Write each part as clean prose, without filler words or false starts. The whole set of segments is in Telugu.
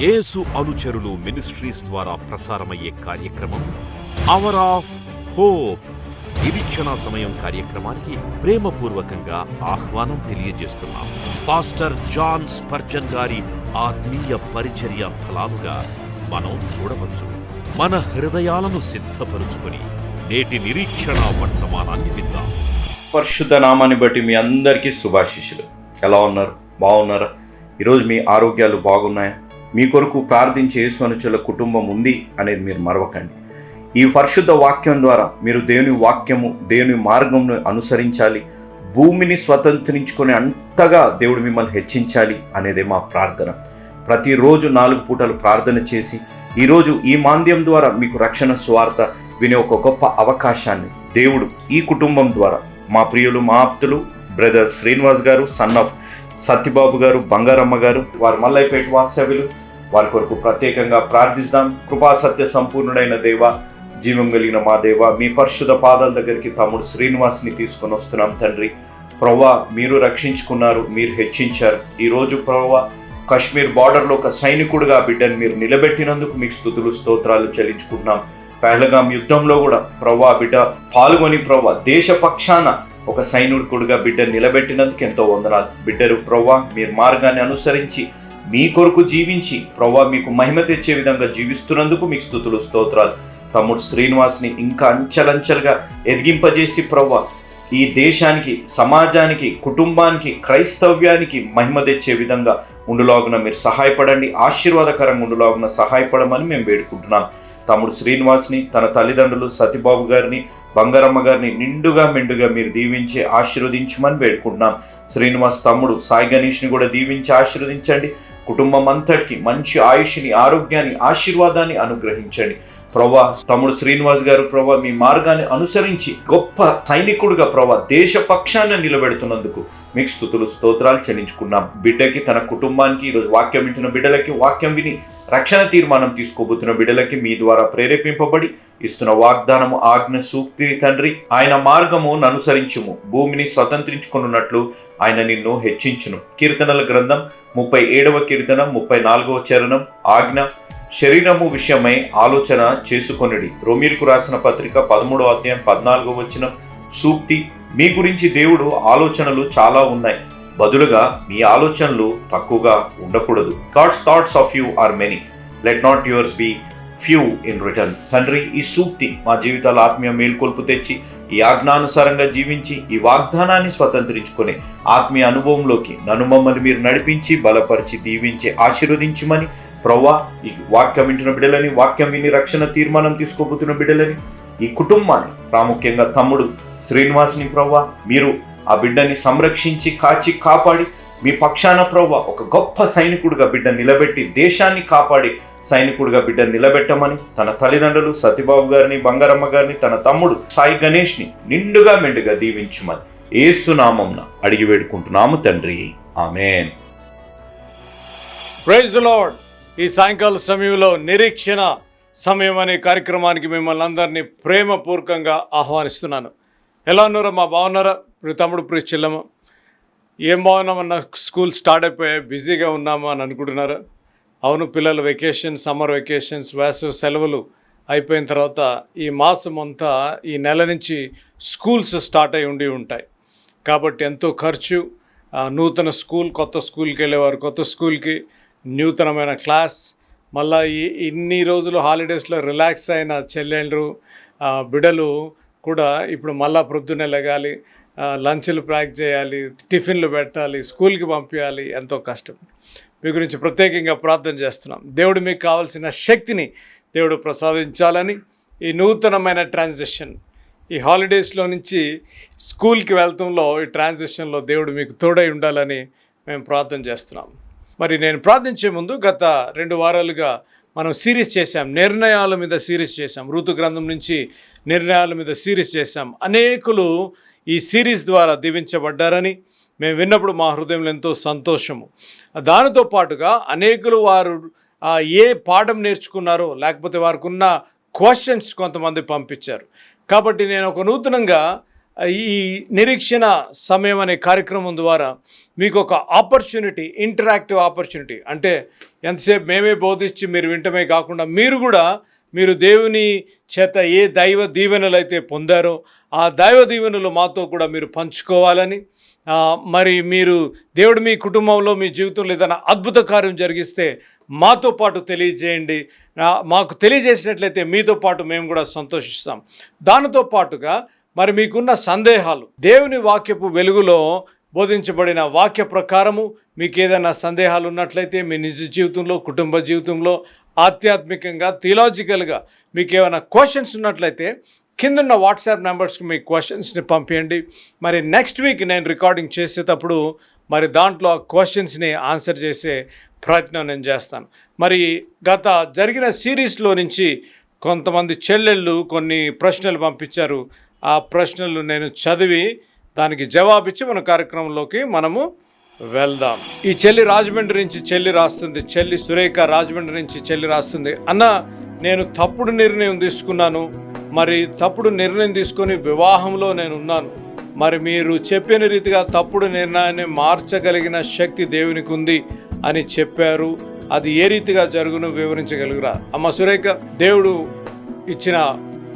యేసు అనుచరులు మినిస్ట్రీస్ ద్వారా ప్రసారమయ్యే కార్యక్రమం అవర్ ఆఫ్ హోప్. నిరీక్షణ సమయం కార్యక్రమానికి ప్రేమపూర్వకంగా ఆహ్వానం తెలియజేస్తున్నాం. పాస్టర్ జాన్ స్పర్జన్ గారి ఆత్మీయ పరిచర్య ఫలాలుగా మనం చూడవచ్చు. మన హృదయాలను సిద్ధపరుచుకొని నేటి నిరీక్షణ వర్తమానాన్ని విందాం. పరిశుద్ధ నామాన్ని బట్టి మీ అందరికీ శుభాశీస్సులు. ఎలా ఉన్నారు? బాగున్నారా? ఈరోజు మీ ఆరోగ్యాలు బాగున్నాయా? మీ కొరకు ప్రార్థించే యేసు అనుచరుల కుటుంబం ఉంది అనేది మీరు మరవకండి. ఈ పరిశుద్ధ వాక్యం ద్వారా మీరు దేవుని వాక్యము, దేవుని మార్గంను అనుసరించాలి, భూమిని స్వతంత్రించుకునే అంతగా దేవుడు మిమ్మల్ని హెచ్చించాలి అనేదే మా ప్రార్థన. ప్రతిరోజు 4 పూటలు ప్రార్థన చేసి ఈరోజు ఈ మాంద్యం ద్వారా మీకు రక్షణ సువార్త వినే ఒక గొప్ప అవకాశాన్ని దేవుడు ఈ కుటుంబం ద్వారా, మా ప్రియులు, మా ఆప్తులు బ్రదర్ శ్రీనివాస్ గారు, సన్ ఆఫ్ సత్యబాబు గారు, బంగారమ్మ గారు, వారి మల్లైపేట వాస్తవ్యులు, వారి కొరకు ప్రత్యేకంగా ప్రార్థిస్తాం. కృపా సత్య సంపూర్ణుడైన దేవ, జీవం కలిగిన మా దేవ, మీ పరిశుద్ధ పాదాల దగ్గరికి తమ్ముడు శ్రీనివాస్ని తీసుకొని వస్తున్నాం తండ్రి. ప్రవ్వా, మీరు రక్షించుకున్నారు, మీరు హెచ్చించారు. ఈరోజు ప్రవ్వా, కశ్మీర్ బార్డర్లో ఒక సైనికుడిగా బిడ్డను మీరు నిలబెట్టినందుకు మీకు స్తుతులు స్తోత్రాలు చెల్లించుకుంటున్నాం. పహల్గాం యుద్ధంలో కూడా ప్రవ్వా బిడ్డ పాల్గొని ప్రవ్వా దేశ పక్షాన ఒక సైనికుడిగా బిడ్డ నిలబెట్టినందుకు ఎంతో వందనాలు. బిడ్డలు ప్రవ్వా, మీరు మార్గాన్ని అనుసరించి మీ కొరకు జీవించి ప్రవ్వా మీకు మహిమ తెచ్చే విధంగా జీవిస్తున్నందుకు మీకు స్తుతులు స్తోత్రాలు. తమ్ముడు శ్రీనివాస్ని ఇంకా అంచెలంచెలుగా ఎదిగింపజేసి ప్రవ్వా ఈ దేశానికి, సమాజానికి, కుటుంబానికి, క్రైస్తవ్యానికి మహిమ తెచ్చే విధంగా ఉండులాగున మీరు సహాయపడండి. ఆశీర్వాదకరంగా ఉండులాగున సహాయపడమని మేము వేడుకుంటున్నాం. తమ్ముడు శ్రీనివాస్ని, తన తల్లిదండ్రులు సత్యబాబు గారిని, బంగారమ్మ గారిని నిండుగా మెండుగా మీరు దీవించి ఆశీర్వదించమని వేడుకుంటున్నాం. శ్రీనివాస్ తమ్ముడు సాయి గణేష్ని కూడా దీవించి ఆశీర్వదించండి. కుటుంబం అంతటికి మంచి ఆయుష్ని, ఆరోగ్యాన్ని, ఆశీర్వాదాన్ని అనుగ్రహించండి. ప్రభా, తమ్ముడు శ్రీనివాస్ గారు ప్రభా మీ మార్గాన్ని అనుసరించి గొప్ప సైనికుడిగా ప్రభా దేశ పక్షాన్ని నిలబెడుతున్నందుకు మీకు స్తుతులు స్తోత్రాలు చెల్లించుకున్నాం. బిడ్డకి, తన కుటుంబానికి, ఈరోజు వాక్యం వింటున్న బిడ్డలకి, వాక్యం విని రక్షణ తీర్మానం తీసుకోబోతున్న బిడ్డలకి మీ ద్వారా ప్రేరేపింపబడి ఇస్తున్న వాగ్దానము, ఆజ్ఞ, సూక్తి తండ్రి, ఆయన మార్గమును అనుసరించుము, భూమిని స్వతంత్రించుకున్నట్లు ఆయన నిన్ను హెచ్చించును. కీర్తనల గ్రంథం 37వ కీర్తన 34వ చరణం, ఆజ్ఞ, శరీరము విషయమై ఆలోచన చేసుకొనిడి. రోమీలకు రాసిన పత్రిక 13వ అధ్యాయం 14వ వచనం, సూక్తి, మీ గురించి దేవుడు ఆలోచనలు చాలా ఉన్నాయి, బదులుగా మీ ఆలోచనలు తక్కువగా ఉండకూడదు. God's thoughts of you are many, let not yours be few in return. తండ్రి, ఈ సూక్తి మా జీవితాల ఆత్మీయ మేల్కొల్పు తెచ్చి ఈ ఆజ్ఞానుసారంగా జీవించి ఈ వాగ్దానాన్ని స్వతంత్రించుకునే ఆత్మీయ అనుభవంలోకి నన్ను, మమ్మల్ని మీరు నడిపించి బలపరిచి దీవించి ఆశీర్వదించమని ప్రవ్వా, ఈ వాక్యం వింటున్న బిడ్డలని, వాక్యం విని రక్షణ తీర్మానం తీసుకోబోతున్న బిడ్డలని, ఈ కుటుంబాన్ని, ప్రాముఖ్యంగా తమ్ముడు శ్రీనివాస్ని ప్రవ్వా మీరు ఆ బిడ్డని సంరక్షించి కాచి కాపాడి మీ పక్షాన ప్రవ్వా ఒక గొప్ప సైనికుడిగా బిడ్డ నిలబెట్టి దేశాన్ని కాపాడి సైనికుడిగా బిడ్డ నిలబెట్టమని తన తల్లిదండ్రులు సత్యబాబు గారిని, బంగారమ్మ గారిని, తన తమ్ముడు సాయి గణేష్ని నిండుగా మెండుగా దీవించమని యేసు నామమున అడిగి వేడుకుంటున్నాము తండ్రి, ఆమేన్. Praise the lord. ఈ సాయంకాల సమయంలో నిరీక్షణ సమయం అనే కార్యక్రమానికి మిమ్మల్ని అందరినీ ప్రేమపూర్వకంగా ఆహ్వానిస్తున్నాను. ఎలా ఉన్నారో? మా బాగున్నారా? ఇప్పుడు తమ్ముడు, ఇప్పుడు చెల్లమ్మ, ఏం బాగున్నామన్న? స్కూల్ స్టార్ట్ అయిపోయాయి, బిజీగా ఉన్నామా అని అనుకుంటున్నారా? అవును, పిల్లలు వెకేషన్, సమ్మర్ వెకేషన్స్, వేసవి సెలవులు అయిపోయిన తర్వాత ఈ మాసం అంతా, ఈ నెల నుంచి స్కూల్స్ స్టార్ట్ అయి ఉంటాయి. కాబట్టి ఎంతో ఖర్చు, నూతన స్కూల్, కొత్త స్కూల్కి వెళ్ళేవారు కొత్త స్కూల్కి, నూతనమైన క్లాస్, మళ్ళీ ఇన్ని రోజులు హాలిడేస్లో రిలాక్స్ అయిన చెల్లెళ్ళు, బిడ్డలు కూడా ఇప్పుడు మళ్ళీ ప్రొద్దునే లెగాలి, లంచ్లు ప్యాక్ చేయాలి, టిఫిన్లు పెట్టాలి, స్కూల్కి పంపించాలి, ఎంతో కష్టం. మీ గురించి ప్రత్యేకంగా ప్రార్థన చేస్తున్నాం. దేవుడు మీకు కావాల్సిన శక్తిని దేవుడు ప్రసాదించాలని, ఈ నూతనమైన ట్రాన్సిషన్, ఈ హాలిడేస్లో నుంచి స్కూల్కి వెళ్తంలో, ఈ ట్రాన్సిషన్లో దేవుడు మీకు తోడై ఉండాలని మేము ప్రార్థన చేస్తున్నాం. మరి నేను ప్రార్థించే ముందు, గత 2 వారాలుగా మనం సిరీస్ చేశాం, నిర్ణయాల మీద సిరీస్ చేశాం. ఋతు గ్రంథం నుంచి నిర్ణయాల మీద సిరీస్ చేశాం. అనేకులు ఈ సిరీస్ ద్వారా దీవించబడ్డారని మేము విన్నప్పుడు మా హృదయంలో ఎంతో సంతోషము. దానితో పాటుగా అనేకులు వారు ఏ పాఠం నేర్చుకున్నారో, లేకపోతే వారికి ఉన్న క్వశ్చన్స్ కొంతమంది పంపించారు. కాబట్టి నేను ఒక నూతనంగా ఈ నిరీక్షణ సమయం అనే కార్యక్రమం ద్వారా మీకు ఒక ఆపర్చునిటీ, ఇంటరాక్టివ్ ఆపర్చునిటీ, అంటే ఎంతసేపు మేమే బోధించి మీరు వింటమే కాకుండా మీరు దేవుని చేత ఏ దైవ దీవెనలు అయితే పొందారో ఆ దైవ దీవెనలు మాతో కూడా మీరు పంచుకోవాలని, మరి మీరు దేవుడు మీ కుటుంబంలో మీ జీవితంలో ఏదైనా అద్భుత కార్యం జరిగిస్తే మాతో పాటు తెలియజేయండి. మాకు తెలియజేసినట్లయితే మీతో పాటు మేము కూడా సంతోషిస్తాం. దానితో పాటుగా మరి మీకున్న సందేహాలు, దేవుని వాక్యపు వెలుగులో బోధించబడిన వాక్య ప్రకారము మీకు ఏదైనా సందేహాలు ఉన్నట్లయితే మీ నిజ జీవితంలో, కుటుంబ జీవితంలో, ఆధ్యాత్మికంగా, థియలాజికల్గా మీకు ఏమైనా క్వశ్చన్స్ ఉన్నట్లయితే కిందన్న వాట్సాప్ నెంబర్స్కి మీ క్వశ్చన్స్ని పంపించండి. మరి నెక్స్ట్ వీక్ నేను రికార్డింగ్ చేసేటప్పుడు మరి దాంట్లో ఆ క్వశ్చన్స్ని ఆన్సర్ చేసే ప్రయత్నం నేను చేస్తాను. మరి గత జరిగిన సిరీస్లో నుంచి కొంతమంది చెల్లెళ్ళు కొన్ని ప్రశ్నలు పంపించారు. ఆ ప్రశ్నలు నేను చదివి దానికి జవాబిచ్చి మన కార్యక్రమంలోకి మనము వెళ్దాం. ఈ చెల్లి రాజమండ్రి నుంచి చెల్లి రాస్తుంది, చెల్లి సురేఖ రాజమండ్రి నుంచి చెల్లి రాస్తుంది. అన్న, నేను తప్పుడు నిర్ణయం తీసుకున్నాను. మరి తప్పుడు నిర్ణయం తీసుకొని వివాహంలో నేను ఉన్నాను. మరి మీరు చెప్పిన రీతిగా తప్పుడు నిర్ణయాన్ని మార్చగలిగిన శక్తి దేవునికి ఉంది అని చెప్పారు. అది ఏ రీతిగా జరుగును వివరించగలుగురా? అమ్మ సురేఖ, దేవుడు ఇచ్చిన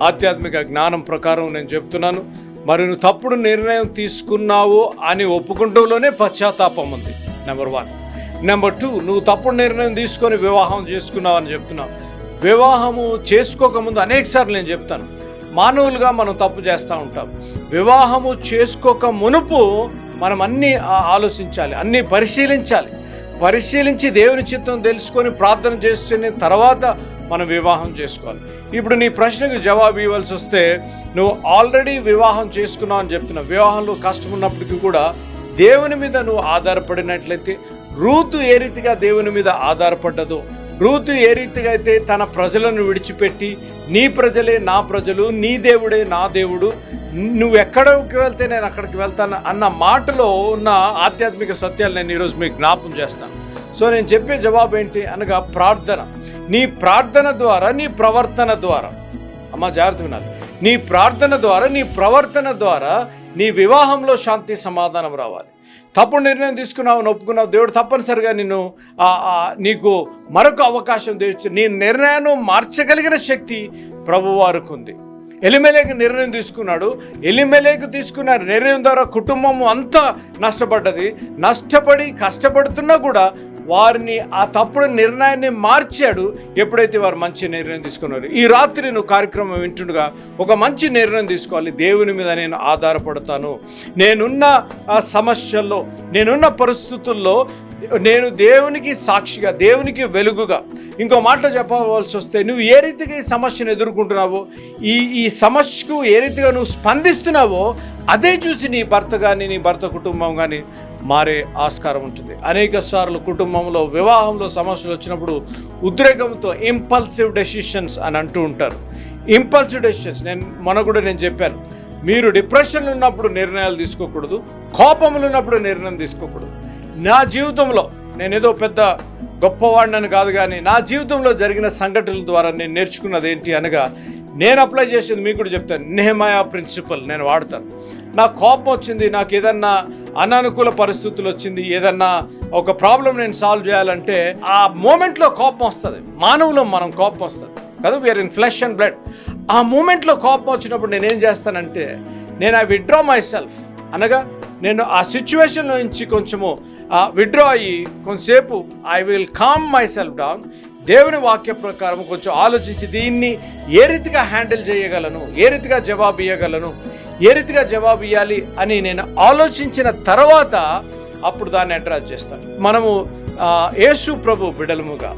ఆధ్యాత్మిక జ్ఞానం ప్రకారం నేను చెప్తున్నాను. మరి నువ్వు తప్పుడు నిర్ణయం తీసుకున్నావు అని ఒప్పుకుంటూలోనే పశ్చాత్తాపం ఉంది, నెంబర్ 1. నెంబర్ 2, నువ్వు తప్పుడు నిర్ణయం తీసుకొని వివాహం చేసుకున్నావు అని చెప్తున్నావు. వివాహము చేసుకోకముందు అనేకసార్లు నేను చెప్తాను, మానవులుగా మనం తప్పు చేస్తూ ఉంటాం. వివాహము చేసుకోక మునుపు మనం అన్నీ ఆలోచించాలి, అన్నీ పరిశీలించి దేవుని చిత్తం తెలుసుకొని ప్రార్థన చేసుకుని తర్వాత మనం వివాహం చేసుకోవాలి. ఇప్పుడు నీ ప్రశ్నకు జవాబు ఇవ్వాల్సి వస్తే, నువ్వు ఆల్రెడీ వివాహం చేసుకున్నావు అని చెప్తున్నావు. వివాహంలో కష్టం ఉన్నప్పటికీ కూడా దేవుని మీద నువ్వు ఆధారపడినట్లయితే, రూతు ఏ రీతిగా దేవుని మీద ఆధారపడ్డదో, రూతు ఏ రీతిగా అయితే తన ప్రజలను విడిచిపెట్టి, నీ ప్రజలే నా ప్రజలు, నీ దేవుడే నా దేవుడు, నువ్వు ఎక్కడికి వెళ్తే నేను అక్కడికి వెళ్తాను అన్న మాటలో ఉన్న ఆధ్యాత్మిక సత్యాలు నేను ఈరోజు మీకు జ్ఞాపకం చేస్తాను. సో నేను చెప్పే జవాబు ఏంటి అనగా, ప్రార్థన. నీ ప్రార్థన ద్వారా, నీ ప్రవర్తన ద్వారా, అమ్మ జాగ్రత్త వినాలి, నీ ప్రార్థన ద్వారా, నీ ప్రవర్తన ద్వారా నీ వివాహంలో శాంతి సమాధానం రావాలి. తప్పుడు నిర్ణయం తీసుకున్నావు, ఒప్పుకున్నావు, దేవుడు తప్పనిసరిగా నీకు మరొక అవకాశం తెచ్చు. నీ నిర్ణయాన్ని మార్చగలిగిన శక్తి ప్రభువారికి ఉంది. ఎలిమెలెకు నిర్ణయం తీసుకున్నాడు. ఎలిమెలెకు తీసుకున్న నిర్ణయం ద్వారా కుటుంబం అంతా నష్టపడ్డది. నష్టపడి కష్టపడుతున్నా కూడా వారిని ఆ తప్పుడు నిర్ణయాన్ని మార్చాడు ఎప్పుడైతే వారు మంచి నిర్ణయం తీసుకున్నారు. ఈ రాత్రి నువ్వు కార్యక్రమం వింటుండగా ఒక మంచి నిర్ణయం తీసుకోవాలి. దేవుని మీద నేను ఆధారపడతాను. నేనున్న సమస్యల్లో, నేనున్న పరిస్థితుల్లో నేను దేవునికి సాక్షిగా, దేవునికి వెలుగుగా. ఇంకో మాటలో చెప్పవలసి వస్తే, నువ్వు ఏ రీతిగా ఈ సమస్యను ఎదుర్కొంటున్నావో, ఈ సమస్యకు ఏ రీతిగా నువ్వు స్పందిస్తున్నావో అదే చూసి నీ భర్త కానీ, నీ భర్త కుటుంబం కానీ మారే ఆస్కారం ఉంటుంది. అనేక సార్లు కుటుంబంలో, వివాహంలో సమస్యలు వచ్చినప్పుడు ఉద్రేకంతో ఇంపల్సివ్ డెసిషన్స్ అని అంటూ ఉంటారు. ఇంపల్సివ్ డెసిషన్స్ నేను చెప్పాను, మీరు డిప్రెషన్లో ఉన్నప్పుడు నిర్ణయాలు తీసుకోకూడదు, కోపంలో ఉన్నప్పుడు నిర్ణయం తీసుకోకూడదు. నా జీవితంలో నేనేదో పెద్ద గొప్పవాడినని కాదు, కానీ నా జీవితంలో జరిగిన సంఘటనల ద్వారా నేను నేర్చుకున్నది ఏంటి అనగా, నేను అప్లై చేసింది మీకు కూడా చెప్తాను. నెహెమయా ప్రిన్సిపల్ నేను వాడతాను. నాకు కోపం వచ్చింది, నాకు ఏదన్నా అనానుకూల పరిస్థితులు వచ్చింది, ఏదన్నా ఒక ప్రాబ్లం నేను సాల్వ్ చేయాలంటే ఆ మూమెంట్లో కోపం వస్తుంది. మానవులో మనం కోపం వస్తుంది కదా, we are in flesh and blood. ఆ మూమెంట్లో కోపం వచ్చినప్పుడు నేనేం చేస్తానంటే, నేను ఐ విత్డ్రా మై సెల్ఫ్, అనగా నేను ఆ సిచ్యువేషన్లో నుంచి కొంచెము విత్డ్రా అయ్యి కొంచెంసేపు I will calm myself down. దేవుని వాక్య ప్రకారం కొంచెం ఆలోచించి దీన్ని ఏ రీతిగా హ్యాండిల్ చేయగలను, ఏ రీతిగా జవాబు ఇవ్వగలను, ఏ రీతిగా జవాబు ఇవ్వాలి అని నేను ఆలోచించిన తర్వాత అప్పుడు దాన్ని అడ్రస్ చేస్తాను. మనము యేసు ప్రభు బిడ్డలముగా,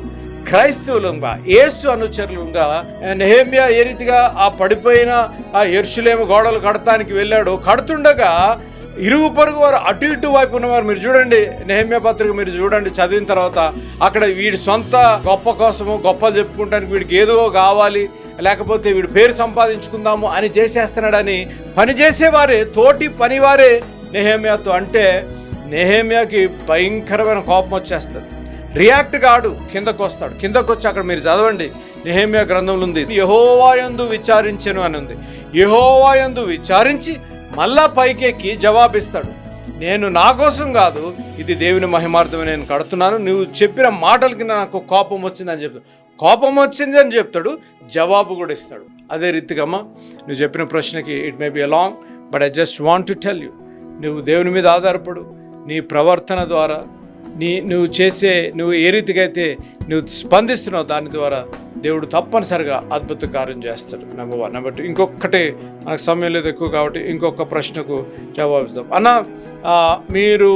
క్రైస్తవులుగా, యేసు అనుచరులుగా, నెహెమ్యా ఏ రీతిగా ఆ పడిపోయిన ఆ యెరూషలేము గోడలు కడతానికి వెళ్ళాడో, కడుతుండగా ఇరుగు పొరుగు వారు అటు ఇటు వైపు ఉన్నవారు మీరు చూడండి. నెహెమ్యా పత్రిక మీరు చూడండి, చదివిన తర్వాత అక్కడ వీడి సొంత గొప్ప కోసము, గొప్పలు చెప్పుకుంటానికి వీడికి ఏదో కావాలి, లేకపోతే వీడి పేరు సంపాదించుకుందాము అని చేసేస్తున్నాడని పనిచేసేవారే, తోటి పనివారే నెహెమ్యాతో అంటే నెహెమ్యాకి భయంకరమైన కోపం వచ్చేస్తుంది. రియాక్ట్ కాడు, కిందకు వస్తాడు. కిందకు వచ్చి అక్కడ మీరు చదవండి, నెహెమ్యా గ్రంథంలో ఉంది, యెహోవా యందు విచారించెను అని ఉంది. యెహోవా యందు విచారించి మళ్ళా పైకెక్కి జవాబిస్తాడు, నేను నా కోసం కాదు, ఇది దేవుని మహిమార్థమే నేను కడుతున్నాను, నువ్వు చెప్పిన మాటలకి నాకు కోపం వచ్చిందని చెప్తాడు. కోపం వచ్చింది అని చెప్తాడు, జవాబు కూడా ఇస్తాడు. అదే రీతిగా అమ్మ, నువ్వు చెప్పిన ప్రశ్నకి it may be long, but I just want to tell you, నువ్వు దేవుని మీద ఆధారపడు. నీ ప్రవర్తన ద్వారా, నువ్వు ఏ రీతిగా అయితే నువ్వు స్పందిస్తున్నావు దాని ద్వారా దేవుడు తప్పనిసరిగా అద్భుత కార్యం చేస్తాడు. నెంబర్ 1. నెంబర్ 2, ఇంకొకటి, మనకు సమయం లేదు ఎక్కువ కాబట్టి ఇంకొక ప్రశ్నకు జవాబిస్తాం. అన్న, మీరు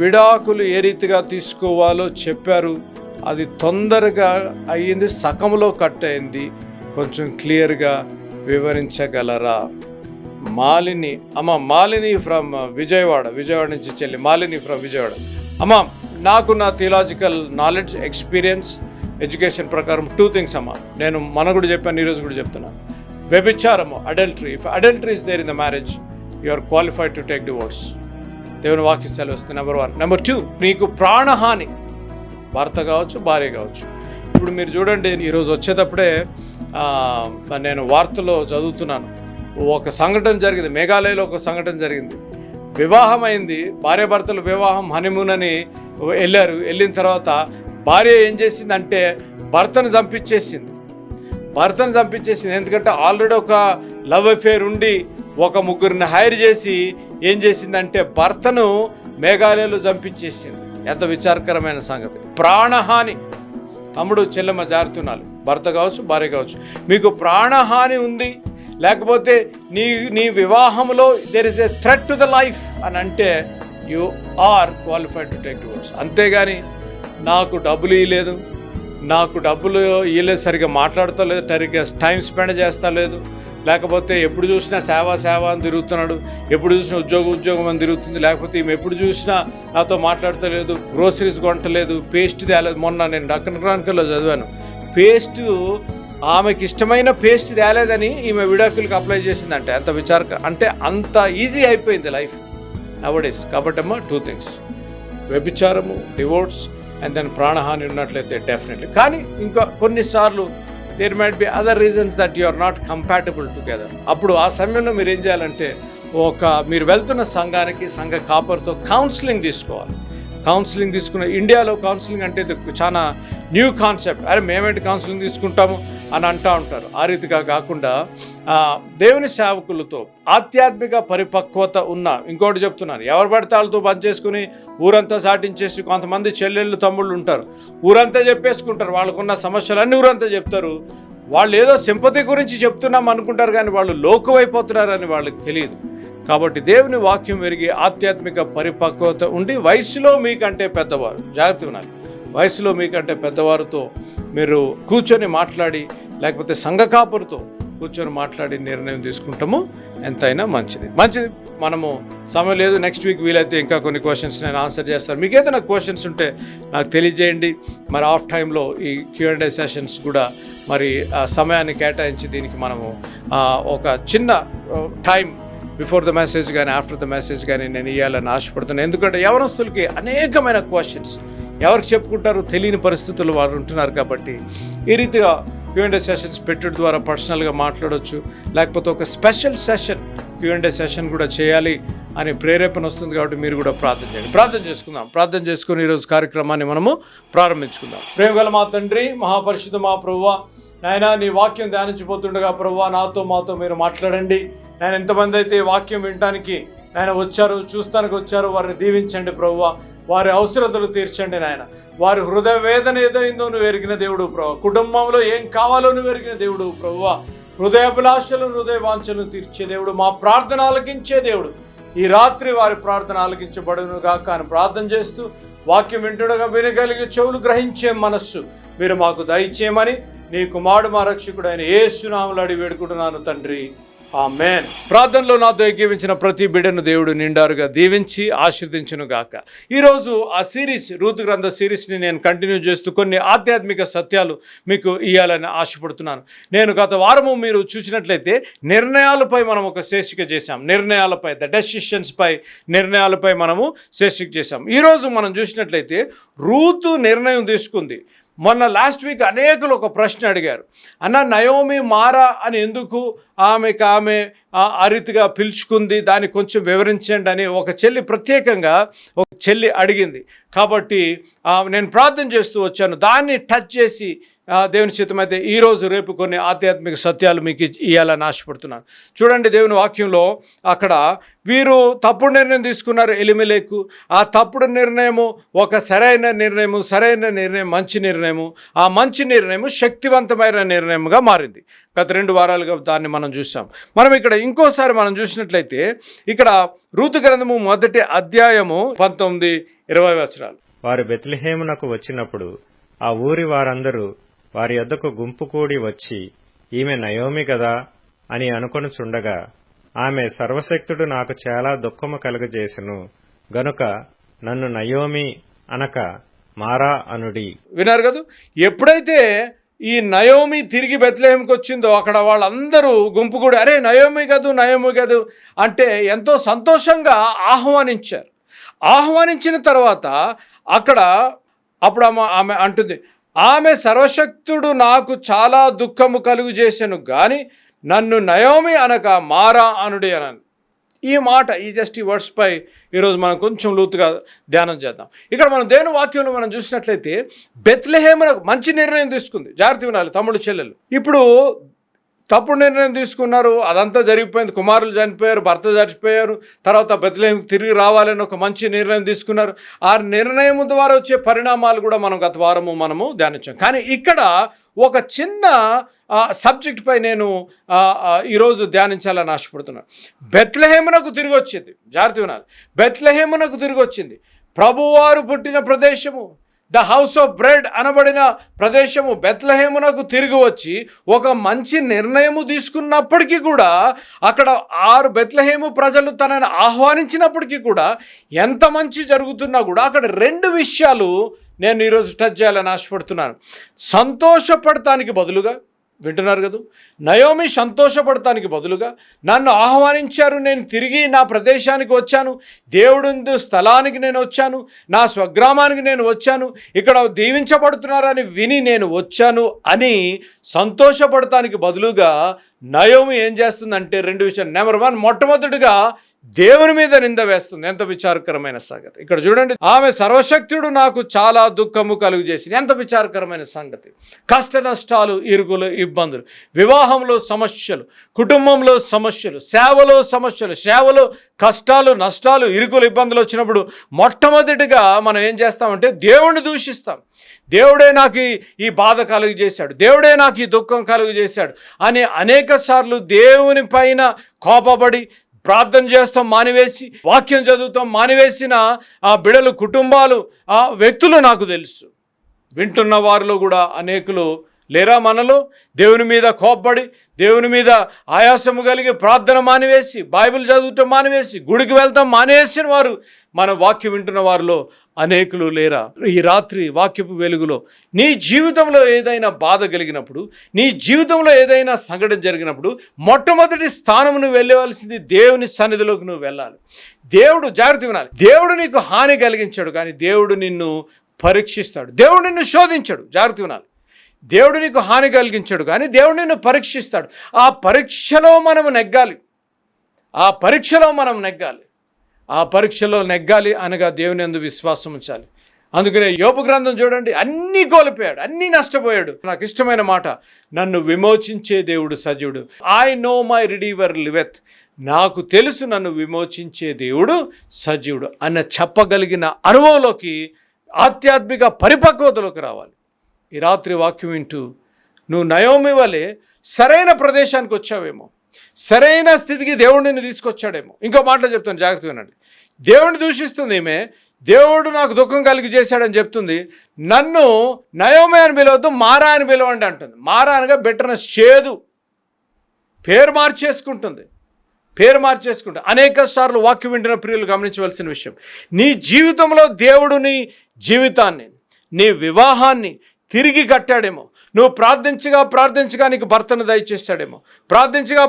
విడాకులు ఏ రీతిగా తీసుకోవాలో చెప్పారు, అది తొందరగా అయ్యింది, సగంలో కట్ అయింది, కొంచెం క్లియర్గా వివరించగలరా? మాలిని అమ్మ, మాలిని ఫ్రమ్ విజయవాడ నుంచి చెల్లి మాలిని ఫ్రమ్ విజయవాడ. అమ్మ, నాకు నా థియలాజికల్ నాలెడ్జ్, ఎక్స్పీరియన్స్, ఎడ్యుకేషన్ ప్రకారం 2 things అమ్మ. నేను కూడా చెప్పాను, ఈరోజు కూడా చెప్తున్నాను. వ్యభిచారము, adultery. If adultery is there in the marriage, you are qualified to take divorce. దేవుని వాక్యం సెలవిస్తుంది. నెంబర్ 1. నెంబర్ 2, నీకు ప్రాణహాని, భర్త కావచ్చు, భార్య కావచ్చు. ఇప్పుడు మీరు చూడండి, ఈరోజు వచ్చేటప్పుడే నేను వార్తలో చదువుతున్నాను, ఒక సంఘటన జరిగింది, మేఘాలయలో ఒక సంఘటన జరిగింది. వివాహం అయింది, భార్యాభర్తలు వివాహం, హనీమూన్ అని వెళ్ళారు. వెళ్ళిన తర్వాత భార్య ఏం చేసిందంటే భర్తను చంపించేసింది. ఎందుకంటే ఆల్రెడీ ఒక లవ్ అఫేర్ ఉండి ఒక ముగ్గురిని హైర్ చేసి ఏం చేసిందంటే భర్తను మేఘాలయలో చంపించేసింది. ఎంత విచారకరమైన సంగతి. ప్రాణహాని. తమ్ముడు, చెల్లెమ్మ జారుతున్నారు, భర్త కావచ్చు, భార్య కావచ్చు, మీకు ప్రాణహాని ఉంది, లేకపోతే నీ వివాహంలో there is a threat to the life అని అంటే you are qualified to take divorce. అంతేగాని నాకు డబ్బులు ఇవ్వలేదు, సరిగ్గా మాట్లాడతలేదు, సరిగ్గా టైం స్పెండ్ చేస్తలేదు, లేకపోతే ఎప్పుడు చూసినా సేవ అని తిరుగుతున్నాడు, ఎప్పుడు చూసినా ఉద్యోగం అని తిరుగుతుంది, లేకపోతే ఈమె ఎప్పుడు చూసినా నాతో మాట్లాడతలేదు, గ్రోసరీస్ కొంటలేదు, పేస్ట్ తేలేదు. మొన్న నేను డక్కనలో చదివాను, పేస్ట్, ఆమెకి ఇష్టమైన పేస్ట్ తేలేదని ఈమె విడాకులకు అప్లై చేసిందంటే ఎంత అంటే అంత ఈజీ అయిపోయింది లైఫ్ నవడేస్. కాబట్టి అమ్మ, 2 things, వ్యభిచారము, డివోర్స్, అండ్ దెన్ ప్రాణహాని ఉన్నట్లయితే డెఫినెట్లీ. కానీ ఇంకా కొన్నిసార్లు there might be other reasons that you are not compatible together. అప్పుడు ఆ సమయంలో మీరు ఏం చేయాలంటే మీరు వెళ్తున్న సంఘానికి, సంఘ కాపరితో కౌన్సిలింగ్ తీసుకోవాలి. కౌన్సిలింగ్ తీసుకున్న, ఇండియాలో కౌన్సిలింగ్ అంటే చాలా న్యూ కాన్సెప్ట్. అరే మేమేంటి కౌన్సిలింగ్ తీసుకుంటాము అని అంటూ ఉంటారు. ఆ రీతిగా కాకుండా దేవుని సేవకులతో ఆధ్యాత్మిక పరిపక్వత ఉన్న, ఇంకోటి చెప్తున్నాను, ఎవరు పడితే వాళ్ళతో పనిచేసుకుని ఊరంతా సాటించేసి, కొంతమంది చెల్లెళ్ళు తమ్ముళ్ళు ఉంటారు, ఊరంతా చెప్పేసుకుంటారు, వాళ్ళకున్న సమస్యలన్నీ ఊరంతా చెప్తారు. వాళ్ళు ఏదో సింపతి గురించి చెప్తున్నాం అనుకుంటారు, కానీ వాళ్ళు లోకువైపోతున్నారని వాళ్ళకి తెలియదు. కాబట్టి దేవుని వాక్యం పెరిగి ఆధ్యాత్మిక పరిపక్వత ఉండి, వయసులో మీకంటే పెద్దవారు, జాగ్రత్త ఉన్నారు, వయసులో మీకంటే పెద్దవారితో మీరు కూర్చొని మాట్లాడి, లేకపోతే సంఘ కాపురితో కూర్చొని మాట్లాడి నిర్ణయం తీసుకుంటాము, ఎంతైనా మంచిది. మనము సమయం లేదు, నెక్స్ట్ వీక్ వీలైతే ఇంకా కొన్ని క్వశ్చన్స్ నేను ఆన్సర్ చేస్తాను. మీకు ఏదైనా క్వశ్చన్స్ ఉంటే నాకు తెలియజేయండి. మరి ఆఫ్ టైంలో ఈ Q&A సెషన్స్ కూడా మరి సమయాన్ని కేటాయించి దీనికి మనము ఒక చిన్న టైం బిఫోర్ ద మెసేజ్ కానీ ఆఫ్టర్ ద మెసేజ్ కానీ నేను ఇవ్వాలని ఆశపడుతున్నాను. ఎందుకంటే యవనస్తులకి అనేకమైన క్వశ్చన్స్, ఎవరికి చెప్పుకుంటారో తెలియని పరిస్థితులు వారు ఉంటున్నారు. కాబట్టి ఈ రీతిగా Q&A సెషన్స్ పెట్టడం ద్వారా పర్సనల్గా మాట్లాడవచ్చు, లేకపోతే ఒక స్పెషల్ సెషన్ Q&A సెషన్ కూడా చేయాలి అని ప్రేరేపణ వస్తుంది. కాబట్టి మీరు కూడా ప్రార్థన చేయండి. ప్రార్థన చేసుకుని ఈరోజు కార్యక్రమాన్ని మనము ప్రారంభించుకుందాం. ప్రేమగల మా తండ్రి, మహాపరిశుద్ధ మా ప్రభువా, నాయన నీ వాక్యం ధ్యానించిపోతుండగా ప్రభువా మాతో మీరు మాట్లాడండి. నేను ఎంతమంది అయితే ఈ వాక్యం వినడానికి ఆయన వచ్చారు, చూస్తానికి వచ్చారు, వారిని దీవించండి ప్రభువా. వారి అవసరతలు తీర్చండి నాయన. వారి హృదయ వేదన ఏదైందో నువ్వు ఎరిగిన దేవుడు ప్రభువా. కుటుంబంలో ఏం కావాలో నువ్వు ఎరిగిన దేవుడు ప్రభువా. హృదయాభిలాషలు, హృదయ వాంఛలను తీర్చే దేవుడు, మా ప్రార్థన ఆలకించే దేవుడు. ఈ రాత్రి వారి ప్రార్థన ఆలకించబడును గాక అని ప్రార్థన చేస్తూ, వాక్యం వింటుండగా వినగలిగే చెవులు, గ్రహించే మనస్సు మీరు మాకు దయచేయమని నీ కుమారుడు మా రక్షకుడు అయిన యేసు నామములో అడిగి వేడుకుంటున్నాను తండ్రి, ఆమేన్. ప్రార్థనలో నాతో ఏకీవించిన ప్రతి బిడ్డను దేవుడు నిండారుగా దీవించి ఆశీర్వదించును గాక. ఈరోజు ఆ సిరీస్, రూతు గ్రంథ సిరీస్ని నేను కంటిన్యూ చేస్తూ కొన్ని ఆధ్యాత్మిక సత్యాలు మీకు ఇవ్వాలని ఆశపడుతున్నాను. నేను గత వారము మీరు చూసినట్లయితే నిర్ణయాలపై మనం ఒక శీర్షిక చేశాం. నిర్ణయాలపై, ద డెసిషన్స్ పై, నిర్ణయాలపై మనము శీర్షిక చేశాం. ఈరోజు మనం చూసినట్లయితే రూతు నిర్ణయం తీసుకుంది. మొన్న లాస్ట్ వీక్ అనేకులు ఒక ప్రశ్న అడిగారు, అన్న నయోమి మారా అని ఎందుకు ఆమె ఆ రీతిగా పిలుచుకుంది, దాన్ని కొంచెం వివరించండి అని ఒక చెల్లి ప్రత్యేకంగా ఒక చెల్లి అడిగింది. కాబట్టి నేను ప్రార్థన చేస్తూ వచ్చాను, దాన్ని టచ్ చేసి దేవుని చిత్తమైతే ఈరోజు రేపు కొన్ని ఆధ్యాత్మిక సత్యాలు మీకు ఇవ్వాలని ఆశపడుతున్నాను. చూడండి, దేవుని వాక్యంలో అక్కడ వీరు తప్పుడు నిర్ణయం తీసుకున్నారు. ఎలిమెలెకు ఆ తప్పుడు నిర్ణయము ఒక సరైన నిర్ణయం మంచి నిర్ణయము, ఆ మంచి నిర్ణయము శక్తివంతమైన నిర్ణయముగా మారింది. గత 2 వారాలుగా దాన్ని మనం చూసాం. మనం ఇక్కడ ఇంకోసారి మనం చూసినట్లయితే ఇక్కడ రూతు గ్రంథము 1వ అధ్యాయము 19-20 వచనాలు. వారు బెత్లెహేమునకు వచ్చినప్పుడు ఆ ఊరి వారందరూ వారి యొద్దకు గుంపు కూడి వచ్చి, ఈమె నయోమి గదా అని అనుకొనుచుండగా, ఆమె సర్వశక్తుడు నాకు చాలా దుఃఖము కలుగజేసెను గనుక నన్ను నయోమి అనక మారా అనుడి. విన్నారు కదా, ఎప్పుడైతే ఈ నయోమి తిరిగి బెత్లెహేముకి వచ్చిందో అక్కడ వాళ్ళందరూ గుంపు కూడి అరే నయోమి గదు అంటే ఎంతో సంతోషంగా ఆహ్వానించారు. ఆహ్వానించిన తర్వాత అప్పుడు ఆమె అంటుంది, ఆమె సర్వశక్తుడు నాకు చాలా దుఃఖము కలుగు చేశాను గాని నన్ను నయోమి అనక మారా అనుడి అన్నాను. ఈ మాట ఈ వర్డ్స్ పై ఈరోజు మనం కొంచెం లోతుగా ధ్యానం చేద్దాం. ఇక్కడ మనం దేవుని వాక్యంలో మనం చూసినట్లయితే బెత్లెహేమునకు మంచి నిర్ణయం తీసుకుంది. జాగ్రత్త వినాలి తమ్ముడు చెల్లెలు. ఇప్పుడు తప్పుడు నిర్ణయం తీసుకున్నారు, అదంతా జరిగిపోయింది, కుమారులు చనిపోయారు, భర్త చనిపోయారు, తర్వాత బెత్లెహేముకు తిరిగి రావాలని ఒక మంచి నిర్ణయం తీసుకున్నారు. ఆ నిర్ణయం ద్వారా వచ్చే పరిణామాలు కూడా మనం గత వారము మనము ధ్యానించాం. కానీ ఇక్కడ ఒక చిన్న సబ్జెక్ట్ పై నేను ఈరోజు ధ్యానించాలని ఆశపడుతున్నాను. బెత్లెహేమునకు తిరిగి వచ్చింది. జాగ్రత్త వినాలి, బెత్లెహేమునకు తిరిగి వచ్చింది. ప్రభువారు పుట్టిన ప్రదేశము, ద హౌస్ ఆఫ్ బ్రెడ్ అనబడిన ప్రదేశము బెత్లెహేమునకు తిరిగి వచ్చి ఒక మంచి నిర్ణయము తీసుకున్నప్పటికీ కూడా అక్కడ 6 బెత్లెహేము ప్రజలు తనని ఆహ్వానించినప్పటికీ కూడా ఎంత మంచి జరుగుతున్నా కూడా అక్కడ 2 విషయాలు నేను ఈరోజు టచ్ చేయాలని ఆశపడుతున్నాను. సంతోషపడటానికి బదులుగా, వింటున్నారు కదా, నయోమి సంతోషపడటానికి బదులుగా నన్ను ఆహ్వానించారు, నేను తిరిగి నా ప్రదేశానికి వచ్చాను, దేవుడి స్థలానికి నేను వచ్చాను, నా స్వగ్రామానికి నేను వచ్చాను, ఇక్కడ దీవించబడుతున్నారని విని నేను వచ్చాను అని సంతోషపడటానికి బదులుగా నయోమి ఏం చేస్తుందంటే 2 విషయాలు. నెంబర్ 1, మొట్టమొదటిగా దేవుని మీద నింద వేస్తుంది. ఎంత విచారకరమైన సంగతి. ఇక్కడ చూడండి, ఆమె సర్వశక్తుడు నాకు చాలా దుఃఖము కలుగు చేసింది. ఎంత విచారకరమైన సంగతి. కష్ట నష్టాలు, ఇరుకులు, ఇబ్బందులు, వివాహంలో సమస్యలు, కుటుంబంలో సమస్యలు, సేవలో కష్టాలు, నష్టాలు, ఇరుకులు, ఇబ్బందులు వచ్చినప్పుడు మొట్టమొదటిగా మనం ఏం చేస్తామంటే దేవుణ్ణి దూషిస్తాం. దేవుడే నాకు ఈ బాధ కలుగు చేశాడు, దేవుడే నాకు ఈ దుఃఖం కలుగు చేశాడు అని అనేక సార్లు దేవుని పైన కోపపడి ప్రార్థన చేస్తాం మానివేసి, వాక్యం చదువుతాం మానివేసిన ఆ బిడలు, కుటుంబాలు, ఆ వ్యక్తులు నాకు తెలుసు. వింటున్న వారిలో కూడా అనేకులు లేరా మనలో దేవుని మీద కోప్పడి, దేవుని మీద ఆయాసము కలిగి ప్రార్థన మానివేసి, బైబిల్ చదువుతాం మానివేసి, గుడికి వెళ్తాం మానేసిన వారు మన వాక్యం వింటున్న వారిలో అనేకులు లేరా? ఈ రాత్రి వాక్యపు వెలుగులో నీ జీవితంలో ఏదైనా బాధ కలిగినప్పుడు, నీ జీవితంలో ఏదైనా సంఘటన జరిగినప్పుడు మొట్టమొదటి స్థానం నువ్వు వెళ్ళవలసింది దేవుని సన్నిధిలోకి నువ్వు వెళ్ళాలి. దేవుడు, జాగ్రత్త వినాలి, దేవుడు నీకు హాని కలిగించాడు కానీ దేవుడు నిన్ను పరీక్షిస్తాడు. దేవుడు నిన్ను శోధించాడు. జాగ్రత్త వినాలి, దేవుడు నీకు హాని కలిగించాడు కానీ దేవుడు నిన్ను పరీక్షిస్తాడు. ఆ పరీక్షలో మనం నెగ్గాలి. ఆ పరీక్షలో నెగ్గాలి అనగా దేవుని యందు విశ్వాసం ఉంచాలి. అందుకనే యోబు గ్రంథం చూడండి, అన్నీ కోల్పోయాడు, అన్నీ నష్టపోయాడు. నాకు ఇష్టమైన మాట, నన్ను విమోచించే దేవుడు సజీవుడు. ఐ నో మై రిడీవర్ లివెత్, నాకు తెలుసు నన్ను విమోచించే దేవుడు సజీవుడు అన్న చెప్పగలిగిన అనుభవంలోకి, ఆధ్యాత్మిక పరిపక్వతలోకి రావాలి. ఈ రాత్రి వాక్యం వింటూ నువ్వు నయోమి వలె సరైన ప్రదేశానికి వచ్చావేమో, సరైన స్థితికి దేవుడు నిన్ను తీసుకొచ్చాడేమో. ఇంకో మాటలో చెప్తాను, జాగ్రత్త వినండి. దేవుడిని దూషిస్తుంది ఈమె, దేవుడు నాకు దుఃఖం కలిగి చేశాడని చెప్తుంది. నన్ను నయోమి అని పిలవద్దు, మారా అని పిలవండి అంటుంది. మారా అనగా బెటర్నెస్, చేదు, పేరు మార్చేసుకుంటుంది. అనేక సార్లు వాక్యం వింటున్న ప్రియులు గమనించవలసిన విషయం, నీ జీవితంలో దేవుడు నీ జీవితాన్ని, నీ వివాహాన్ని తిరిగి కట్టాడేమో. నువ్వు ప్రార్థించగా నీకు భర్తను దయచేస్తాడేమో, ప్రార్థించగా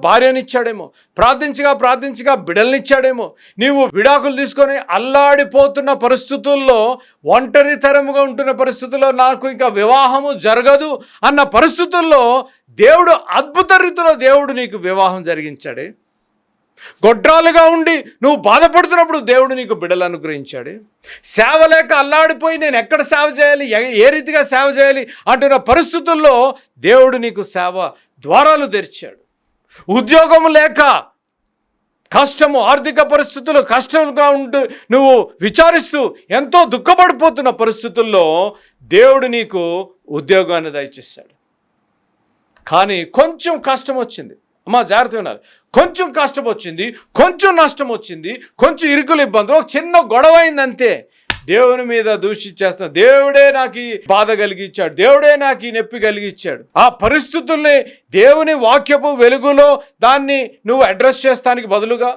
భార్యనిచ్చాడేమో, ప్రార్థించగా బిడల్నిచ్చాడేమో. నీవు విడాకులు తీసుకొని అల్లాడిపోతున్న పరిస్థితుల్లో, ఒంటరితరముగా ఉంటున్న పరిస్థితుల్లో, నాకు ఇంకా వివాహము జరగదు అన్న పరిస్థితుల్లో దేవుడు అద్భుత రీతిలో దేవుడు నీకు వివాహం జరిగించాడే. గొడ్రాలుగా ఉండి నువ్వు బాధపడుతున్నప్పుడు దేవుడు నీకు బిడ్డలు అనుగ్రహించాడు. సేవ లేక అల్లాడిపోయి నేను ఎక్కడ సేవ చేయాలి, ఏ రీతిగా సేవ చేయాలి అంటున్న పరిస్థితుల్లో దేవుడు నీకు సేవ ద్వారాలు తెరిచాడు. ఉద్యోగం లేక కష్టము, ఆర్థిక పరిస్థితులు కష్టంగా ఉంటూ నువ్వు విచారిస్తూ ఎంతో దుఃఖపడిపోతున్న పరిస్థితుల్లో దేవుడు నీకు ఉద్యోగాన్ని దయచేశాడు. కానీ కొంచెం కష్టం వచ్చింది, అమ్మా జాగ్రత్త వినాలి, కొంచెం కష్టం వచ్చింది, కొంచెం నష్టం వచ్చింది, కొంచెం ఇరుకులు ఇబ్బందులు, ఒక చిన్న గొడవ అయిందంతే. దేవుని మీద దూషించేస్తా, దేవుడే నాకు ఈ బాధ కలిగించాడు, దేవుడే నాకు ఈ నొప్పి కలిగించాడు. ఆ పరిస్థితుల్ని దేవుని వాక్యపు వెలుగులో దాన్ని నువ్వు అడ్రస్ చేస్తానికి బదులుగా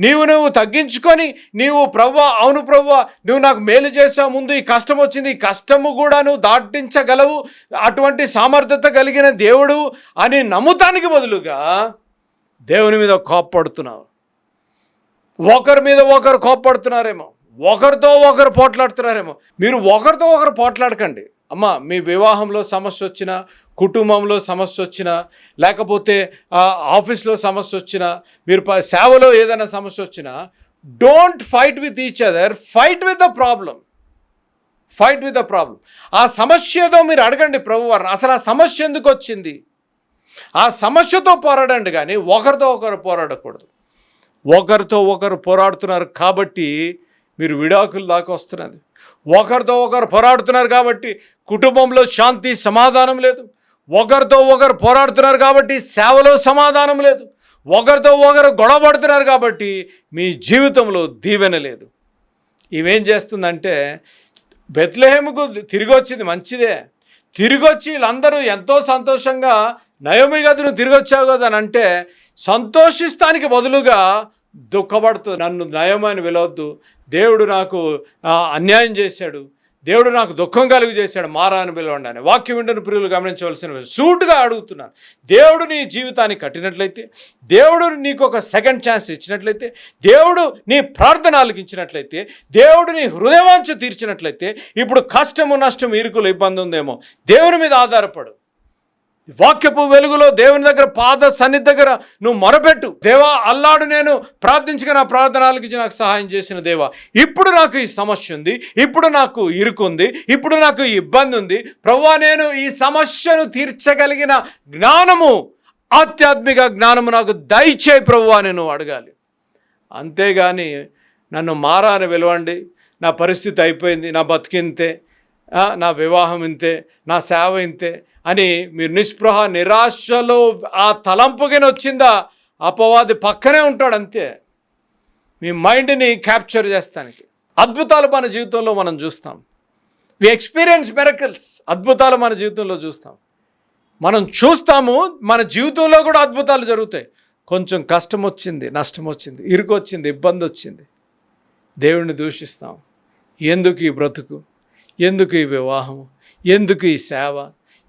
నువ్వు తగ్గించుకొని నీవు ప్రవ్వా, అవును ప్రవ్వా నువ్వు నాకు మేలు చేసావు, ముందు ఈ కష్టం వచ్చింది, ఈ కష్టము కూడా నువ్వు దాటించగలవు, అటువంటి సామర్థ్యత కలిగిన దేవుడు అని నమ్ముతానికి బదులుగా దేవుని మీద కోప్పడుతున్నావు. ఒకరి మీద ఒకరు కోప్పడుతున్నారేమో, ఒకరితో ఒకరు పోట్లాడుతున్నారేమో. మీరు ఒకరితో ఒకరు పోట్లాడకండి. అమ్మ, మీ వివాహంలో సమస్య వచ్చినా, కుటుంబంలో సమస్య వచ్చినా, లేకపోతే ఆఫీస్లో సమస్య వచ్చినా, మీరు సేవలో ఏదైనా సమస్య వచ్చినా, don't fight with each other, fight with the problem. Fight with the problem. ఆ సమస్య ఏదో మీరు అడగండి ప్రభువారిని, అసలు ఆ సమస్య ఎందుకు వచ్చింది, ఆ సమస్యతో పోరాడండి, కానీ ఒకరితో ఒకరు పోరాడకూడదు. ఒకరితో ఒకరు పోరాడుతున్నారు కాబట్టి మీరు విడాకులు దాకా వస్తున్నది. ఒకరితో ఒకరు పోరాడుతున్నారు కాబట్టి కుటుంబంలో శాంతి సమాధానం లేదు. ఒకరితో ఒకరు పోరాడుతున్నారు కాబట్టి సేవలో సమాధానం లేదు. ఒకరితో ఒకరు గొడవపడుతున్నారు కాబట్టి మీ జీవితంలో దీవెన లేదు. ఇవేం చేస్తుందంటే, బెత్లెహేముకు తిరిగి వచ్చింది మంచిదే, తిరిగి వచ్చి వీళ్ళందరూ ఎంతో సంతోషంగా నయోమి గది నువ్వు తిరిగి వచ్చావు కదా అని అంటే, సంతోషిస్తానికి బదులుగా దుఃఖపడుతూ నన్ను నయోమి అని పిలవద్దు, దేవుడు నాకు అన్యాయం చేశాడు, దేవుడు నాకు దుఃఖం కలుగు చేశాడు, మారా అని పిలవండి అని వాక్యం వింటున్న ప్రియులు గమనించవలసిన సూటుగా అడుగుతున్నాను. దేవుడు నీ జీవితాన్ని కట్టినట్లయితే, దేవుడు నీకు ఒక సెకండ్ ఛాన్స్ ఇచ్చినట్లయితే, దేవుడు నీ ప్రార్థన ఆలకించినట్లయితే, దేవుడు నీ హృదయవాంఛ తీర్చినట్లయితే, ఇప్పుడు కష్టము నష్టము ఇరుకులు ఇబ్బంది ఉందేమో, దేవుని మీద ఆధారపడు. వాక్యపు వెలుగులో దేవుని దగ్గర పాద సన్నిధి దగ్గర నువ్వు మొరపెట్టు. దేవా, అల్లాడు నేను ప్రార్థించగా నా ప్రార్థనలకి నాకు సహాయం చేసిన దేవా, ఇప్పుడు నాకు ఈ సమస్య ఉంది, ఇప్పుడు నాకు ఇరుకుంది, ఇప్పుడు నాకు ఇబ్బంది ఉంది ప్రభువా, నేను ఈ సమస్యను తీర్చగలిగిన జ్ఞానము, ఆధ్యాత్మిక జ్ఞానము నాకు దయచేయి ప్రభువా నేను అడగాలి. అంతేగాని నన్ను మారా అని పిలవండి, నా పరిస్థితి అయిపోయింది, నా బతికింతే, నా వివాహం ఇంతే, నా సేవ ఇంతే అని మీరు నిస్పృహ నిరాశలో ఆ తలంపుగానే వచ్చిందా, అపవాది పక్కనే ఉంటాడు అంతే, మీ మైండ్ని క్యాప్చర్ చేస్తానికి. అద్భుతాలు మన జీవితంలో మనం చూస్తాం. We experience miracles. అద్భుతాలు మన జీవితంలో చూస్తాం, మనం చూస్తాము. మన జీవితంలో కూడా అద్భుతాలు జరుగుతాయి. కొంచెం కష్టం వచ్చింది, నష్టం వచ్చింది, ఇరుకు వచ్చింది, ఇబ్బంది వచ్చింది, దేవుడిని దూషిస్తాం. ఎందుకు ఈ బ్రతుకు, ఎందుకు ఈ వివాహము, ఎందుకు ఈ సేవ,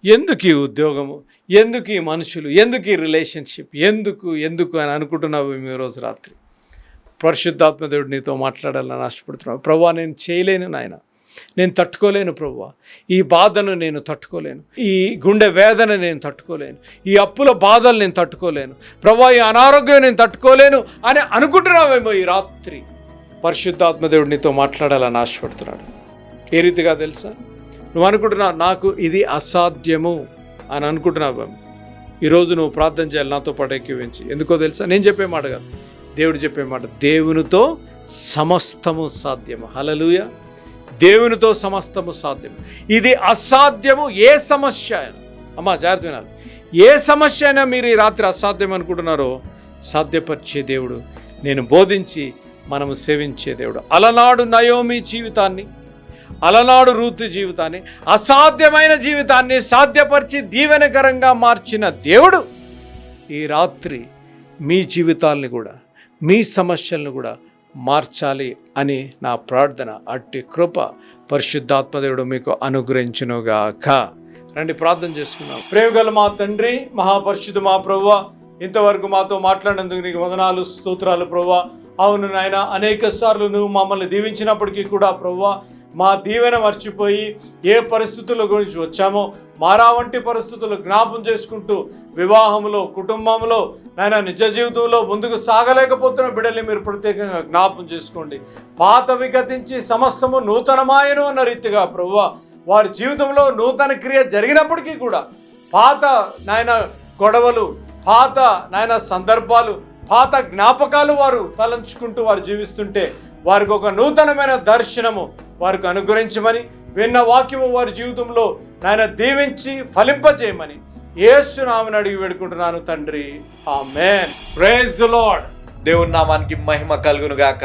ఎందుకు ఈ ఉద్యోగము, ఎందుకు ఈ మనుషులు, ఎందుకు ఈ రిలేషన్షిప్, ఎందుకు అని అనుకుంటున్నావు. ఈ రోజు రాత్రి పరిశుద్ధాత్మ దేవుడు నీతో మాట్లాడాలని ఆశపడుతున్నావు. ప్రభువా, నేను చేయలేను నాయన, నేను తట్టుకోలేను ప్రభువా, ఈ బాధను నేను తట్టుకోలేను, ఈ గుండె వేదన నేను తట్టుకోలేను, ఈ అప్పుల బాధలు నేను తట్టుకోలేను ప్రభువా, ఈ అనారోగ్యం నేను తట్టుకోలేను అని అనుకుంటున్నావేమో. ఈ రాత్రి పరిశుద్ధాత్మ దేవుడు నీతో మాట్లాడాలని ఆశపడుతున్నాడు. ఏ రీతిగా తెలుసా? నువ్వు అనుకుంటున్నావు నాకు ఇది అసాధ్యము అని అనుకుంటున్నావు. ఈరోజు నువ్వు ప్రార్థన చేయాలి నాతో పాటు ఎక్కివించి. ఎందుకో తెలుసా? నేను చెప్పే మాట కాదు, దేవుడు చెప్పే మాట. దేవునితో సమస్తము సాధ్యము. హల్లెలూయా. దేవునితో సమస్తము సాధ్యము. ఇది అసాధ్యము ఏ సమస్య అయినా, అమ్మా జాగ్రత్త వినాలి, ఏ సమస్య అయినా మీరు ఈ రాత్రి అసాధ్యం అనుకుంటున్నారో సాధ్యపరిచే దేవుడు, నేను బోధించి మనము సేవించే దేవుడు. అలనాడు నయోమి జీవితాన్ని, అలనాడు రూతు జీవితాన్ని, అసాధ్యమైన జీవితాన్ని సాధ్యపరిచి దీవెనకరంగా మార్చిన దేవుడు ఈ రాత్రి మీ జీవితాలని కూడా, మీ సమస్యలను కూడా మార్చాలి అని నా ప్రార్థన. అట్టి కృప పరిశుద్ధాత్మదేవుడు మీకు అనుగ్రహించునుగాక. రండి ప్రార్థన చేసుకుందాం. ప్రేమగల మా తండ్రి, మహాపరిశుద్ధ మా ప్రభువా, ఇంతవరకు మాతో మాట్లాడినందుకు నీకు వందనాలు, స్తోత్రాలు ప్రభువా. అవును నాయన, అనేక సార్లు నువ్వు మమ్మల్ని దీవించినప్పటికీ కూడా ప్రభువా, మా దీవెన మర్చిపోయి ఏ పరిస్థితుల గురించి వచ్చామో మారా వంటి పరిస్థితులు జ్ఞాపం చేసుకుంటూ వివాహంలో, కుటుంబంలో, నాయన నిజ జీవితంలో ముందుకు సాగలేకపోతున్న బిడ్డల్ని మీరు ప్రత్యేకంగా జ్ఞాపం చేసుకోండి. పాత విగతించి సమస్తము నూతనమాయను అన్న రీతిగా ప్రభువా వారి జీవితంలో నూతన క్రియ జరిగినప్పటికీ కూడా పాత నాయన గొడవలు, పాత నాయన సందర్భాలు, పాత జ్ఞాపకాలు వారు తలంచుకుంటూ వారు జీవిస్తుంటే వారికి ఒక నూతనమైన దర్శనము వారికి అనుగ్రహించమని, విన్న వాక్యము వారి జీవితంలో నాయన దీవించి ఫలింపజేయమని యేసు నామమున అడిగి వేడుకుంటున్నాను తండ్రి, ఆమేన్. Praise the lord. దేవుని నామానికి మహిమ కలుగును గాక.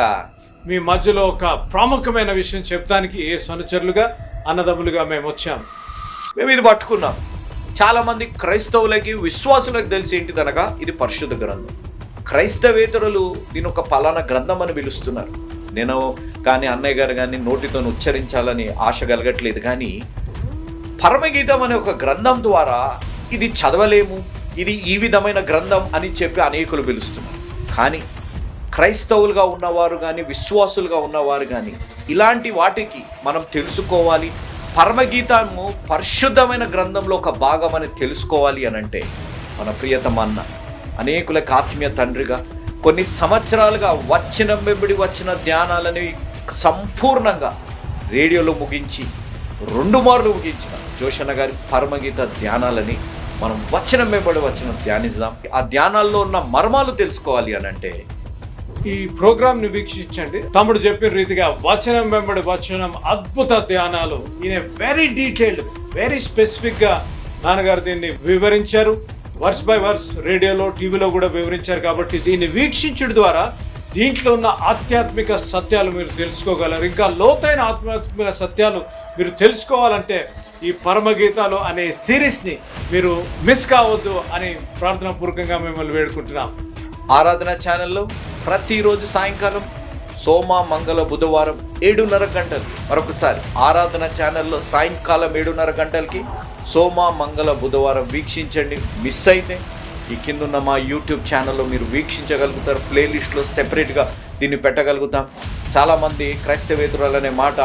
మీ మధ్యలో ఒక ప్రాముఖ్యమైన విషయం చెప్తానికి ఏ అనుచరులుగా, అన్నదమ్ములుగా మేము వచ్చాము. మేము ఇది పట్టుకున్నాం. చాలామంది క్రైస్తవులకి, విశ్వాసులకు తెలిసి ఏంటిదనగా ఇది పరిశుద్ధ గ్రంథం. క్రైస్తవేతరులు దీని ఒక పలానా గ్రంథం అని పిలుస్తున్నారు. నేను కానీ అన్నయ్య గారు కానీ నోటితో ఉచ్చరించాలని ఆశ కలగట్లేదు. కానీ పరమగీతం అనే ఒక గ్రంథం ద్వారా ఇది చదవలేము, ఇది ఈ విధమైన గ్రంథం అని చెప్పి అనేకులు పిలుస్తున్నారు. కానీ క్రైస్తవులుగా ఉన్నవారు కానీ, విశ్వాసులుగా ఉన్నవారు కానీ ఇలాంటి వాటికి మనం తెలుసుకోవాలి. పరమగీతము పరిశుద్ధమైన గ్రంథంలో ఒక భాగం అని తెలుసుకోవాలి అని అంటే మన ప్రియతమ అన్న అనేకులకు ఆత్మీయ తండ్రిగా కొన్ని సంవత్సరాలుగా వచనం వెంబడి వచ్చిన ధ్యానాలని సంపూర్ణంగా రేడియోలో ముగించి 2 మార్లు ముగించిన జోషన్న గారి పరమగీత ధ్యానాలని మనం వచనం వెంబడి వచ్చిన ధ్యానిద్దాం. ఆ ధ్యానాల్లో ఉన్న మర్మాలు తెలుసుకోవాలి అని అంటే ఈ ప్రోగ్రామ్ని వీక్షించండి. తమ్ముడు చెప్పిన రీతిగా వచనం వెంబడి వచనం అద్భుత ధ్యానాలు ఈయన వెరీ డీటెయిల్డ్, వెరీ స్పెసిఫిక్గా నాన్నగారు దీన్ని వివరించారు. వర్స్ బై వర్స్ రేడియోలో, టీవీలో కూడా వివరించారు. కాబట్టి దీన్ని వీక్షించడం ద్వారా దీంట్లో ఉన్న ఆధ్యాత్మిక సత్యాలు మీరు తెలుసుకోగలరు. ఇంకా లోతైన ఆధ్యాత్మిక సత్యాలు మీరు తెలుసుకోవాలంటే ఈ పరమగీతాలు అనే సిరీస్ని మీరు మిస్ కావద్దు అని ప్రార్థనాపూర్వకంగా మిమ్మల్ని వేడుకుంటున్నాం. ఆరాధన ఛానల్లో ప్రతిరోజు సాయంకాలం సోమ, మంగళ, బుధవారం 7:30 గంటలకి, మరొకసారి ఆరాధన ఛానల్లో సాయంకాలం 7:30 గంటలకి సోమ, మంగళ, బుధవారం వీక్షించండి. మిస్ అయితే ఈ కిందున్న మా యూట్యూబ్ ఛానల్లో మీరు వీక్షించగలుగుతారు. ప్లేలిస్ట్లో సెపరేట్గా దీన్ని పెట్టగలుగుతాం. చాలామంది క్రైస్తవేతరులు అనే మాట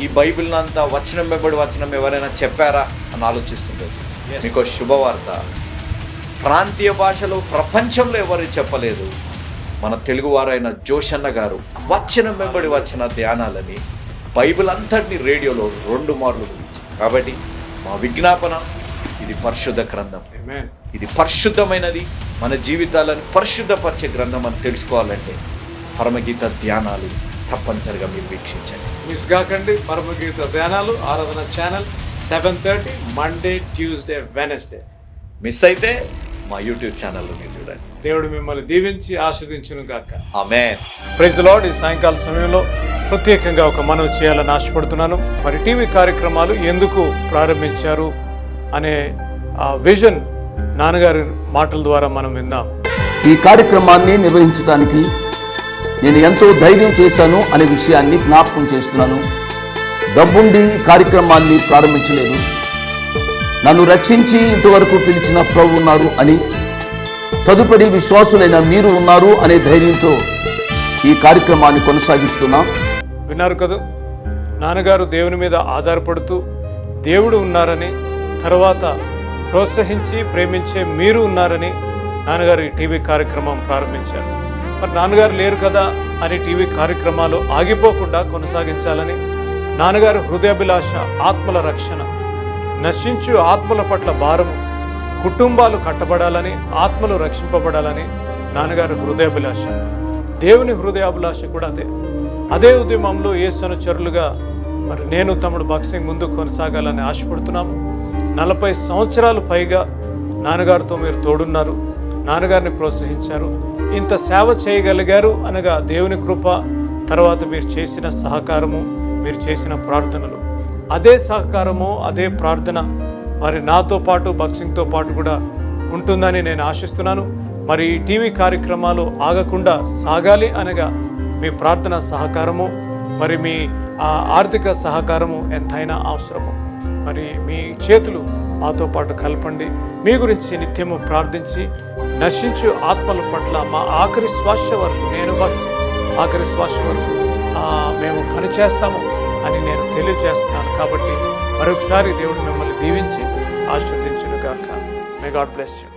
ఈ బైబిల్ని అంతా వచనం వెంబడి వచనం ఎవరైనా చెప్పారా అని ఆలోచిస్తుంటారు. మీకు శుభవార్త, ప్రాంతీయ భాషలో ప్రపంచంలో ఎవరు చెప్పలేదు. మన తెలుగువారైన జోషన్న గారు వచనం వెంబడి వచ్చిన ధ్యానాలని బైబిల్ అంతటిని రేడియోలో 2 మార్లు గురించారు. కాబట్టి మా విజ్ఞాపన, ఇది పరిశుద్ధ గ్రంథం, ఇది పరిశుద్ధమైనది, మన జీవితాలను పరిశుద్ధపరిచే గ్రంథం అని తెలుసుకోవాలంటే పరమగీత ధ్యానాలు తప్పనిసరిగా మీరు వీక్షించండి. మిస్ కాకండి. పరమగీత ధ్యానాలు ఆరాధన channel 7:30 Monday, Tuesday, Wednesday. Miss అయితే మా యూట్యూబ్ ఛానల్లో మీరు చూడండి. దేవుడు మిమ్మల్ని దీవించి ఆశీర్వదించును గాక. ఆమేన్. Praise the lord. ఈ సాయంకాల సమయంలో ప్రత్యేకంగా ఒక మనవి చేయాలని ఆశపడుతున్నాను. మరి టీవీ కార్యక్రమాలు ఎందుకు ప్రారంభించారు అనే ఆ విజన్ నాన్నగారి మాటల ద్వారా మనం విందాం. ఈ కార్యక్రమాన్ని నిర్వహించడానికి నేను ఎంతో ధైర్యం చేశాను అనే విషయాన్ని జ్ఞాపకం చేస్తున్నాను. డబ్బుండి కార్యక్రమాన్ని ప్రారంభించలేదు. నన్ను రక్షించి ఇంతవరకు పిలిచిన ప్రభు ఉన్నారు అని, తదుపరి విశ్వాసులైన మీరు ఉన్నారు అనే ధైర్యంతో ఈ కార్యక్రమాన్ని కొనసాగిస్తున్నాం. విన్నారు కదా, నాన్నగారు దేవుని మీద ఆధారపడుతూ దేవుడు ఉన్నారని, తర్వాత ప్రోత్సహించి ప్రేమించే మీరు ఉన్నారని నాన్నగారు ఈ టీవీ కార్యక్రమం ప్రారంభించారు. మరి నాన్నగారు లేరు కదా అని టీవీ కార్యక్రమాలు ఆగిపోకుండా కొనసాగించాలని, నాన్నగారు హృదయాభిలాష ఆత్మల రక్షణ, నశించు ఆత్మల పట్ల భారము, కుటుంబాలు కట్టబడాలని, ఆత్మలు రక్షింపబడాలని నాన్నగారు హృదయాభిలాష. దేవుని హృదయాభిలాష కూడా అదే ఉద్యమంలో యేసు అనుచరులుగా మరి నేను తమ్ముడు బాక్సింగ్ ముందుకు కొనసాగాలని ఆశపడుతున్నాము. 40 సంవత్సరాలు పైగా నాన్నగారితో మీరు తోడున్నారు, నాన్నగారిని ప్రోత్సహించారు, ఇంత సేవ చేయగలిగారు అనగా దేవుని కృప, తర్వాత మీరు చేసిన సహకారము, మీరు చేసిన ప్రార్థనలు, అదే సహకారము, అదే ప్రార్థన మరి నాతో పాటు బాక్సింగ్తో పాటు కూడా ఉంటుందని నేను ఆశిస్తున్నాను. మరి ఈ టీవీ కార్యక్రమాలు ఆగకుండా సాగాలి అనగా మీ ప్రార్థన సహకారము, మరి మీ ఆర్థిక సహకారము ఎంతైనా అవసరము. మరి మీ చేతులు మాతో పాటు కలపండి. మీ గురించి నిత్యము ప్రార్థించి నశించు ఆత్మల పట్ల మా ఆఖరి శ్వాస వరకు, నేను బాక్సింగ్ ఆఖరి శ్వాస వరకు మేము పనిచేస్తాము అని నేను తెలియజేస్తున్నాను. కాబట్టి మరొకసారి దేవుడు మిమ్మల్ని దీవించి ఆశీర్వదించును గాక. May God bless you.